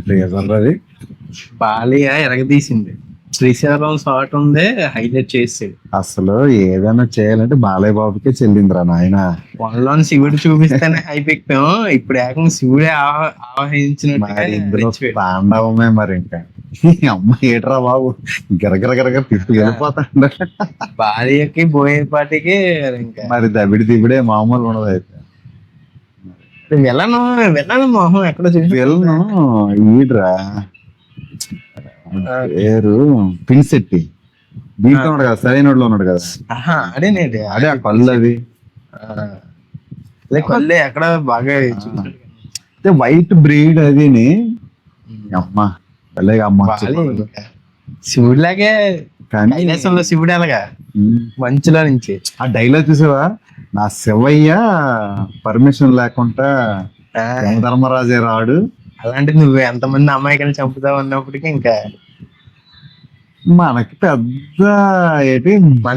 Treasure అది బాలియా ఎరగదీసింది. Srisailam shot ఉంది, highlight చేసాడు. అసలు ఏదైనా చేయాలంటే బాలయ్య బాబుకే చెల్లిందిరా నాయన. వనలోని శివుడు చూపిస్తేనే అయిపోయాం, ఇప్పుడు ఏకంగా శివుడే మరి ఇందులో ఆవహించినట్టు. తాండవమే మరి ఇంకా. అమ్మ ఏట్రా బాబు, గిరగిర గిరగిర తిప్పి వెళ్ళిపోతాండ. బాలియకి బోయేపాటికి ఇంకా మరి దబిడి దిబిడే మామూలు ఉండదు అయితే. వెళ్ళను వెళ్ళను మొహం ఎక్కడ చూసి వెళ్ళను ఈడ్రా పేరు పిన్సెట్టి, దీంట్లో ఉన్నాడు కదా, సరైన ఉన్నాడు కదా, అదేనేది అదే ఆ కళ్ళు అవి కళ్ళే ఎక్కడ బాగా చూసాడు. వైట్ బ్రీడ్ అదిని. అమ్మ అలాగే అమ్మ శివుడిలాగే కానీ కైలాసంలో శివుడు అలాగా ఉమ్, మంచులో నుంచి. ఆ డైలాగ్ చూసావా, నా శివయ్య పర్మిషన్ లేకుండా ధర్మరాజే రాడు. అలాంటి నువ్వు ఎంతమంది అమ్మాయికలు చంపుతావు అన్నప్పటికీ ఇంకా మనకి పెద్ద ఏంటి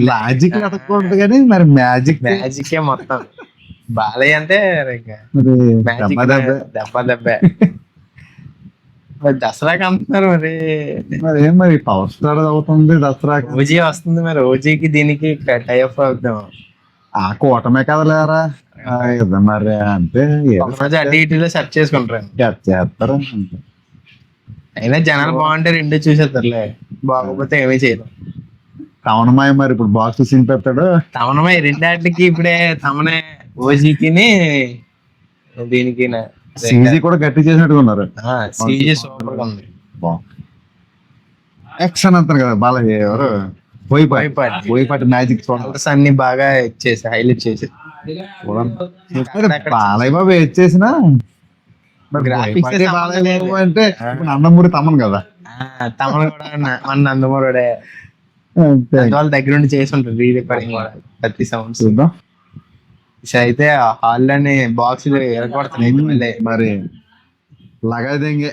లాజిక్ అడగకూడదు కానీ మరి మ్యాజికే మొత్తం. బాలయ్య అంటే ఇంకా దెబ్బ దెబ్బ. దెబ్బ దెబ్బే. మరి దసరాకి అంటున్నారు మరి. మరి ఏం మరి పవర్ స్టార్ అవుతుంది దసరా. ఓజీ వస్తుంది, మరి ఓజీకి దీనికి టైప్ అవుతాం. ఆ కూటమే కదలేరా మరి అంటే ఒకరోజు అటు ఇటులో సెర్చ్ చేసుకుంటారు. చేస్తారు. అయినా జనాలు బాగుంటే రెండు చూసేస్తారులే, బాగోకపోతే ఏమీ చేయరు. తమనమాయ మరి ఇప్పుడు బాక్స్ సింపేస్తాడు. తమనమై రెండాటికి ఇప్పుడే తమనే ఓజీకి దీనికి సీజీ కూడా గట్టి చేసినట్టుగా ఉన్నారు. సీజీ సూపర్ గా ఉంది. యాక్షన్ అంటారు కదా బాలయ్య, ఎవరు బోయపాటి మ్యాజిక్ కలర్స్ అన్ని బాగా ఇచ్చేసి హైలైట్ చేసి. బాలయ్య బాబు ఇచ్చేసినా బాలయ్య బాబు అంటే నందమూరి తమన్ కదా. తమన్ కూడా మన నందమూరుడే వాళ్ళ దగ్గర నుండి చేసి ఉంటుంది రీ రికార్డింగ్ కూడా ప్రతి సౌండ్స్. చూద్దాం అయితే హాల్ లోని బాక్స్ ఎరగొడుతున్నాయి మరి లగాదేంగే.